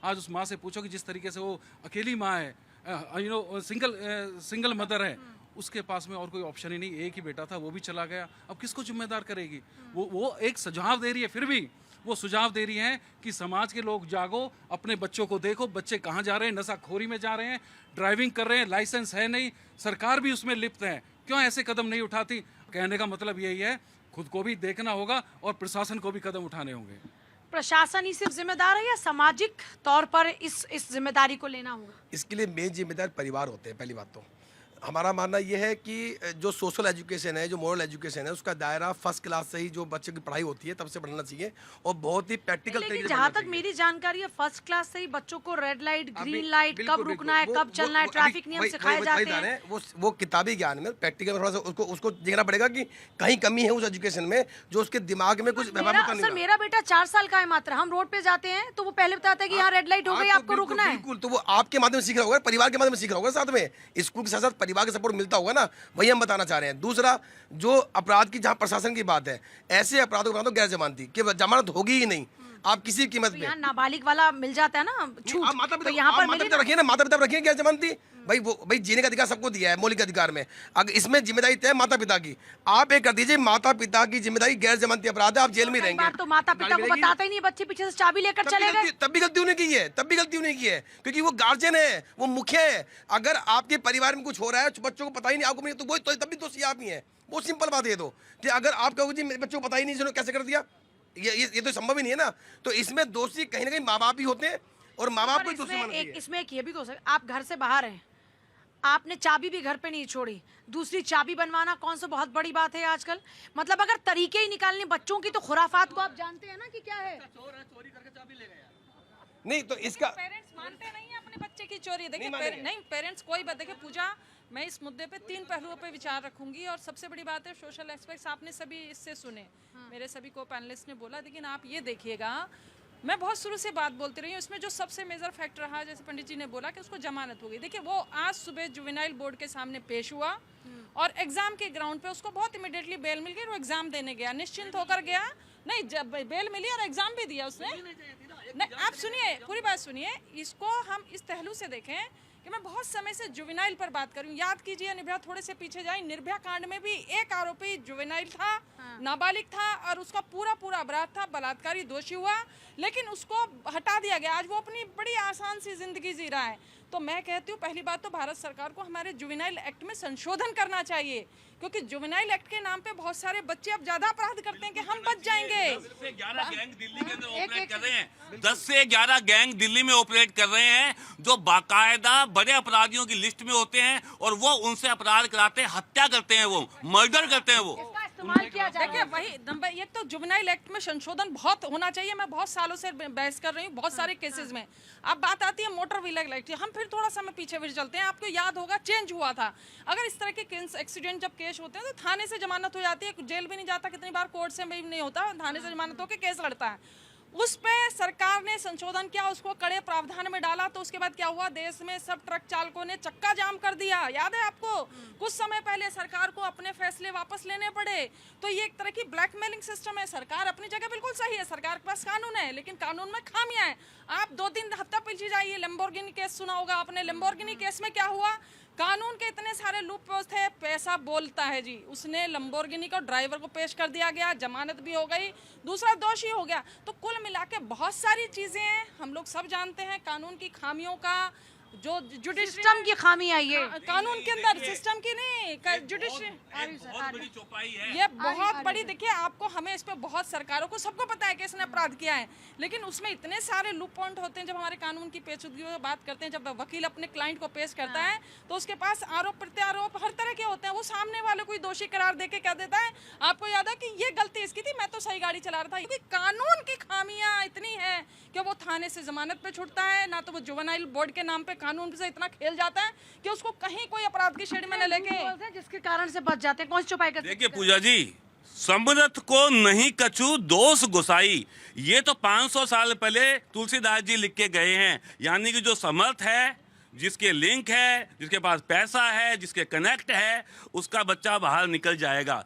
आज उस माँ से पूछो कि जिस तरीके से वो अकेली माँ है, सिंगल मदर है, उसके पास में और कोई ऑप्शन ही नहीं, एक ही बेटा था वो भी चला गया, अब किसको जिम्मेदार करेगी? वो एक सुझाव दे रही है, फिर भी वो सुझाव दे रही हैं कि समाज के लोग जागो, अपने बच्चों को देखो, बच्चे कहाँ जा रहे हैं, नशाखोरी में जा रहे हैं, ड्राइविंग कर रहे हैं, लाइसेंस है नहीं, सरकार भी उसमें लिप्त है, क्यों ऐसे कदम नहीं उठाती? कहने का मतलब यही है, खुद को भी देखना होगा और प्रशासन को भी कदम उठाने होंगे। प्रशासन ही सिर्फ जिम्मेदार है या सामाजिक तौर पर इस जिम्मेदारी को लेना होगा? इसके लिए मेन जिम्मेदार परिवार होते हैं। पहली बात तो हमारा मानना यह है कि जो सोशल एजुकेशन है, जो मॉरल एजुकेशन है, उसका दायरा फर्स्ट क्लास से ही जो बच्चे की पढ़ाई होती है तब से बढ़ना चाहिए और बहुत ही प्रैक्टिकल तरीके से। जहाँ तक मेरी जानकारी है, फर्स्ट क्लास से ही बच्चों को रेड लाइट, ग्रीन लाइट, कब रुकना है, कब चलना है, ट्रैफिक नियम सिखाए जाते हैं। वो किताबी ज्ञान में, प्रैक्टिकल में थोड़ा सा उसको देखना पड़ेगा कि कहीं कमी है उस एजुकेशन में जो उसके दिमाग में कुछ। सर मेरा बेटा 4 साल का है मात्र, हम रोड पे जाते हैं तो वो पहले बताता है कि यहाँ रेड लाइट हो गई, आपको रुकना है। बिल्कुल, तो वो आपके माध्यम से सीख रहा होगा, परिवार के माध्यम से सीख रहा होगा, साथ में स्कूल के साथ साथ परिवार का सपोर्ट मिलता होगा ना, वही हम बताना चाह रहे हैं। दूसरा, जो अपराध की जहां प्रशासन की बात है, ऐसे अपराधों को गैर जमानती कि जमानत होगी ही नहीं आप किसी कीमत पे। यहाँ नाबालिग वाला मिल जाता है ना छूट, तो यहाँ पर माता पिता रखिए ना, माता पिता रखिए गैर जमानती। भाई जीने का अधिकार सबको दिया है मौलिक अधिकार में, अगर इसमें जिम्मेदारी तय माता पिता की, आप एक कर दीजिए माता पिता की जिम्मेदारी, गैर जमानती अपराध है, आप जेल में रहेंगे। तो माता पिता को बताता ही नहीं, बच्चे पीछे से चाबी लेकर चले गए, तब भी गलती उन्हें की है, क्योंकि वो गार्जियन है, वो मुखिया है। अगर आपके परिवार में कुछ हो रहा है, बच्चों को पता ही नहीं, आपको नहीं, तो वो तब भी दोषी आप ही है। बहुत सिंपल बात है तो, कि अगर आप कहोगे जी मेरे बच्चों को पता ही नहीं, कैसे कर दिया, ये तो संभव ही नहीं है ना। तो इसमें दोषी कहीं ना कहीं माँ बाप ही होते हैं और माँ बाप को दोषी मानती है। इसमें एक ये भी हो सकता है, आप घर से बाहर हैं, आपने चाबी भी घर पे नहीं छोड़ी, दूसरी चाबी बनवाना कौन सा बहुत बड़ी बात है आजकल। मतलब अगर तरीके ही निकालने बच्चों की, तो खुराफात को आप जानते हैं ना कि क्या है। चोरी करके चाबी ले गया नहीं तो इसका पेरेंट्स मानते नहीं है अपने बच्चे की चोरी। देखिए नहीं पेरेंट्स कोई बात, देखिए पूजा, मैं इस मुद्दे पे 3 पहलुओं पे विचार रखूंगी। और सबसे बड़ी बात है सोशल एस्पेक्ट्स, आपने सभी इससे सुने, मेरे सभी को पैनलिस्ट ने बोला, लेकिन आप ये देखिएगा, मैं बहुत शुरू से बात बोलती रही हूँ, इसमें जो सबसे मेजर फैक्टर रहा, जैसे पंडित जी ने बोला कि उसको जमानत हो गई। देखिए वो आज सुबह जुवेनाइल बोर्ड के सामने पेश हुआ और एग्जाम के ग्राउंड पे उसको बहुत इमीडिएटली बेल मिल गई, वो एग्जाम देने गया, निश्चिंत होकर गया। नहीं, जब बेल मिली और एग्जाम भी दिया उसने। नहीं, आप सुनिए, पूरी बात सुनिए, इसको हम इस पहलू से देखें कि मैं बहुत समय से जुवेनाइल पर बात करूं। याद कीजिए, निर्भया थोड़े से पीछे जाए, निर्भया कांड में भी एक आरोपी जुवेनाइल था, नाबालिग था और उसका पूरा अपराध था, बलात्कारी दोषी हुआ, लेकिन उसको हटा दिया गया। आज वो अपनी बड़ी आसान सी जिंदगी जी रहा है। तो मैं कहती हूँ, पहली बात तो भारत सरकार को हमारे जुवेनाइल एक्ट में संशोधन करना चाहिए, क्योंकि जुवेनाइल एक्ट के नाम पे बहुत सारे बच्चे अब ज्यादा अपराध करते हैं कि हम बच जाएंगे। 10 से 11 गैंग दिल्ली के अंदर ऑपरेट कर रहे हैं, 10 से 11 गैंग दिल्ली में ऑपरेट कर रहे हैं, जो बाकायदा बड़े अपराधियों की लिस्ट में होते हैं और वो उनसे अपराध कराते हैं, हत्या करते हैं, वो मर्डर करते हैं। वो देखिए वही नंबर एक तो जुवेनाइल एक्ट में संशोधन बहुत होना चाहिए। मैं बहुत सालों से बहस कर रही हूँ बहुत सारे केसेस में। अब बात आती है मोटर व्हीकल एक्ट, हम फिर थोड़ा सा पीछे चलते हैं। आपको याद होगा चेंज हुआ था, अगर इस तरह के एक्सीडेंट जब केस होते हैं तो थाने से जमानत हो जाती है, जेल भी नहीं जाता, कितनी बार कोर्ट से भी नहीं होता, थाने से जमानत होकर केस लड़ता है। उस पे सरकार ने संशोधन किया, उसको कड़े प्रावधान में डाला, तो उसके बाद क्या हुआ, देश में सब ट्रक चालकों ने चक्का जाम कर दिया। याद है आपको, कुछ समय पहले सरकार को अपने फैसले वापस लेने पड़े। तो ये एक तरह की ब्लैकमेलिंग सिस्टम है। सरकार अपनी जगह बिल्कुल सही है, सरकार के पास कानून है, लेकिन कानून में खामियां हैं। आप 2-3 हफ्ता पीछे जाइए, लैम्बोर्गिनी केस सुना होगा आपने। लैम्बोर्गिनी केस में क्या हुआ, कानून के इतने सारे लूप होल्स थे, पैसा बोलता है जी, उसने लैम्बोर्गिनी को ड्राइवर को पेश कर दिया गया, जमानत भी हो गई, दूसरा दोषी हो गया। तो कुल मिला के बहुत सारी चीजें हैं, हम लोग सब जानते हैं कानून की खामियों का, जो जुडिशरी सिस्टम की खामी है ये, कानून के अंदर सिस्टम की नहीं, जुडिशरी बहुत बड़ी चौपाई है ये, बहुत बड़ी। देखिए आपको, हमें इस पे बहुत, सरकारों को सबको पता है कि इसने अपराध किया है, लेकिन उसमें इतने सारे लूप पॉइंट होते हैं। जब हमारे कानून की पेचीदगियों की बात करते हैं, जब वकील अपने क्लाइंट को पेश करता है तो उसके पास आरोप प्रत्यारोप हर तरह के होते हैं, वो सामने वाले को दोषी करार देके कह देता है, आपको याद है कि ये गलती इसकी थी, मैं तो सही गाड़ी चला रहा था। क्योंकि कानून की खामियां इतनी है कि वो थाने से जमानत पे छुटता है, ना तो वो जुवेनाइल बोर्ड के नाम पे कानून से इतना खेल जाता है कि उसको कहीं कोई अपराध की श्रेणी में न लेके, जिसके कारण से बच जाते हैं। कौन सी चौपाई करते हैं? देखिए पूजा जी, समरथ को नहीं कछु दोष गुसाई, ये तो 500 साल पहले तुलसीदास जी लिख के गए हैं। यानी कि जो समर्थ है, जिसके लिंक है, जिसके पास पैसा है, जिसके कनेक्ट है, उसका बच्चा बाहर निकल जाएगा।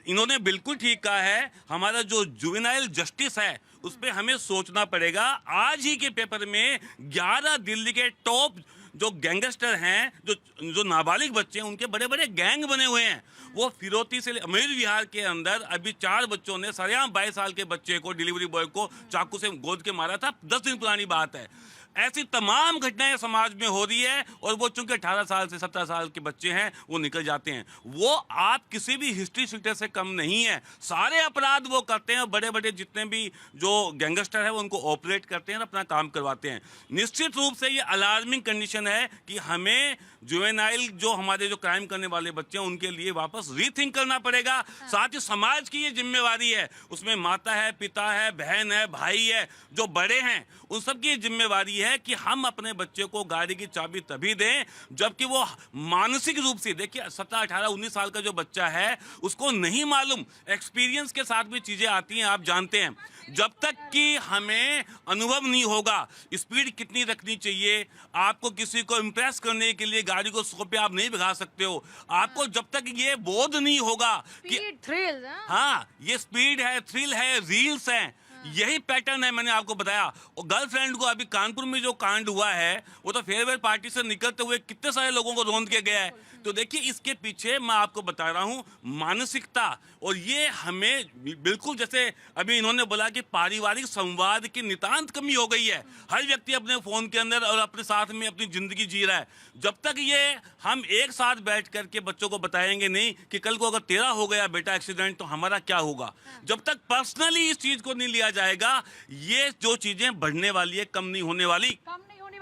इन्होंने बिल्कुल ठीक कहा है, हमारा जो जुवेनाइल जस्टिस है उस पर हमें सोचना पड़ेगा। आज ही के पेपर में 11 दिल्ली के टॉप जो गैंगस्टर हैं, जो नाबालिग बच्चे हैं, उनके बड़े बड़े गैंग बने हुए हैं। वो फिरौती से अमीर विहार के अंदर अभी 4 बच्चों ने सरेआम 22 साल के बच्चे को, डिलीवरी बॉय को चाकू से गोद के मारा था। 10 दिन पुरानी बात है। ऐसी तमाम घटनाएं समाज में हो रही है और वो चूंकि 18 साल से 17 साल के बच्चे हैं वो निकल जाते हैं। वो आप किसी भी हिस्ट्री शीटर से कम नहीं है। सारे अपराध वो करते हैं। बड़े बड़े जितने भी जो गैंगस्टर है वो उनको ऑपरेट करते हैं और अपना काम करवाते हैं। निश्चित रूप से ये अलार्मिंग कंडीशन है कि हमें जुवेनाइल जो हमारे जो क्राइम करने वाले बच्चे हैं उनके लिए वापस रीथिंक करना पड़ेगा। साथ ही समाज की ये जिम्मेवारी है, उसमें माता है, पिता है, बहन है, भाई है, जो बड़े हैं, उन सब की जिम्मेवारी है कि हम अपने बच्चे को गाड़ी की चाबी तभी दें जबकि वो मानसिक रूप से, देखिए 17, 18, 19 साल का जो बच्चा है उसको नहीं मालूम, एक्सपीरियंस के साथ भी चीजें आती हैं, आप जानते हैं। जब तक कि हमें अनुभव नहीं होगा स्पीड कितनी रखनी चाहिए, आपको किसी को इम्प्रेस करने के लिए गाड़ी को 100 पे आप नहीं भगा सकते हो। आपको जब तक ये बोध नहीं होगा कि थ्रिल, हाँ ये स्पीड है, थ्रिल है, रील्स हैं, यही पैटर्न है। मैंने आपको बताया। और गर्लफ्रेंड को अभी कानपुर में जो कांड हुआ है वो तो फेयरवेल पार्टी से निकलते हुए कितने सारे लोगों को रौंद के गया है। तो देखिए इसके पीछे मैं आपको बता रहा हूँ मानसिकता, और ये हमें बिल्कुल जैसे अभी इन्होंने बोला कि पारिवारिक संवाद की नितांत कमी हो गई है। हर व्यक्ति अपने फोन के अंदर और अपने साथ में अपनी जिंदगी जी रहा है। जब तक ये हम एक साथ बैठ करके बच्चों को बताएंगे नहीं कि कल को अगर तेरा हो गया बेटा एक्सीडेंट तो हमारा क्या होगा, जब तक पर्सनली इस चीज को नहीं लिया जाएगा, ये जो चीजें बढ़ने वाली है कम नहीं होने वाली।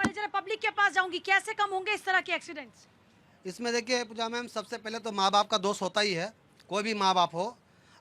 जरा पब्लिक के पास जाऊंगी, कैसे कम होंगे इस तरह के एक्सीडेंट्स? इसमें देखिए पूजा मैम, सबसे पहले तो माँ बाप का दोष होता ही है। कोई भी माँ बाप हो,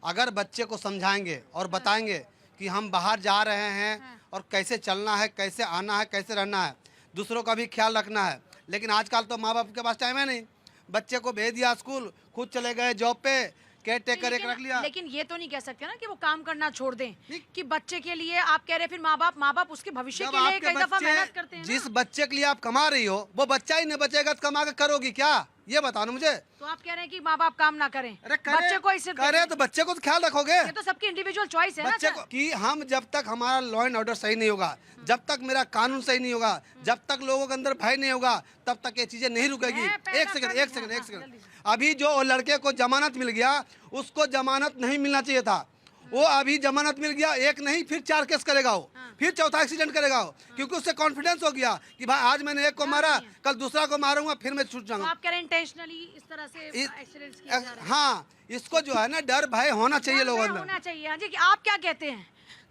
अगर बच्चे को समझाएंगे और बताएंगे कि हम बाहर जा रहे हैं और कैसे चलना है, कैसे आना है, कैसे रहना है, दूसरों का भी ख्याल रखना है। लेकिन आजकल तो माँ बाप के पास टाइम है नहीं। बच्चे को भेज दिया स्कूल, खुद चले गए जॉब पे, केयर टेकर एक रख लिया। लेकिन ये तो नहीं कह सकते ना कि वो काम करना छोड़ दें कि बच्चे के लिए आप कह रहे हैं। फिर माँ बाप उसके भविष्य के लिए कई दफा मेहनत करते हैं। जिस बच्चे के लिए आप कमा रही हो वो बच्चा ही नहीं बचेगा तो कमा के करोगी क्या, ये बताओ ना मुझे। तो आप कह रहे हैं कि माँ बाप काम ना करें, अरे बच्चे को इसे करे तो बच्चे को तो ख्याल रखोगे। ये तो सबकी इंडिविजुअल चॉइस है बच्चे ना को कि हम जब तक हमारा लॉ एंड ऑर्डर सही नहीं होगा, जब तक मेरा कानून सही नहीं होगा, जब तक लोगों के अंदर भय नहीं होगा, तब तक ये चीजें नहीं रुकेगी। एक सेकंड। अभी जो लड़के को जमानत मिल गया उसको जमानत नहीं मिलना चाहिए था। वो अभी जमानत मिल गया, एक नहीं फिर 4 केस करेगा वो, फिर चौथा एक्सीडेंट करेगा वो, क्योंकि उससे कॉन्फिडेंस हो गया कि भाई आज मैंने एक को मारा, कल दूसरा को मारूंगा, फिर मैं छूट जाऊंगा। आप कह रहे हैं इंटेंशनली इस तरह से एक्सीडेंट्स किए जा रहे हैं। हाँ, इसको जो है ना डर भय होना चाहिए लोगों में, होना चाहिए। हाँ जी, कि आप क्या कहते हैं,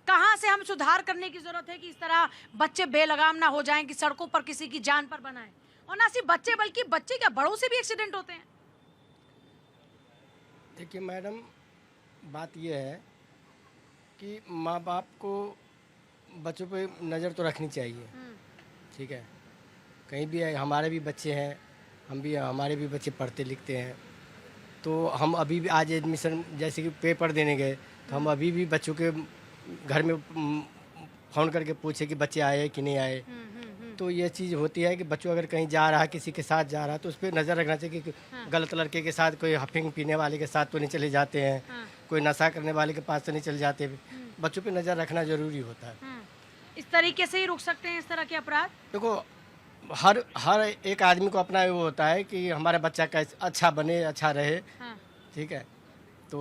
कहाँ से हम सुधार करने की जरूरत है कि इस तरह बच्चे बेलगाम ना हो जाएं कि सड़कों पर किसी की जान पर बनाए? और ना सिर्फ बच्चे बल्कि बच्चे क्या बड़ों से भी एक्सीडेंट होते हैं। देखिए मैडम, बात यह है कि माँ बाप को बच्चों पे नज़र तो रखनी चाहिए, ठीक है। कहीं भी है, हमारे भी बच्चे हैं, हमारे भी बच्चे पढ़ते लिखते हैं। तो हम अभी भी आज एडमिशन जैसे कि पेपर देने गए तो हम अभी भी बच्चों के घर में फ़ोन करके पूछे कि बच्चे आए कि नहीं आए। तो ये चीज़ होती है कि बच्चों अगर कहीं जा रहा है, किसी के साथ जा रहा है, तो उस पर नज़र रखना चाहिए कि गलत लड़के के साथ, कोई हफिंग पीने वाले के साथ तो नहीं चले जाते हैं, कोई नशा करने वाले के पास तो नहीं चले जाते। बच्चों पे नज़र रखना ज़रूरी होता है। इस तरीके से ही रुक सकते हैं इस तरह के अपराध। देखो, हर एक आदमी को अपना वो होता है कि हमारा बच्चा कैसे अच्छा बने, अच्छा रहे, ठीक है। तो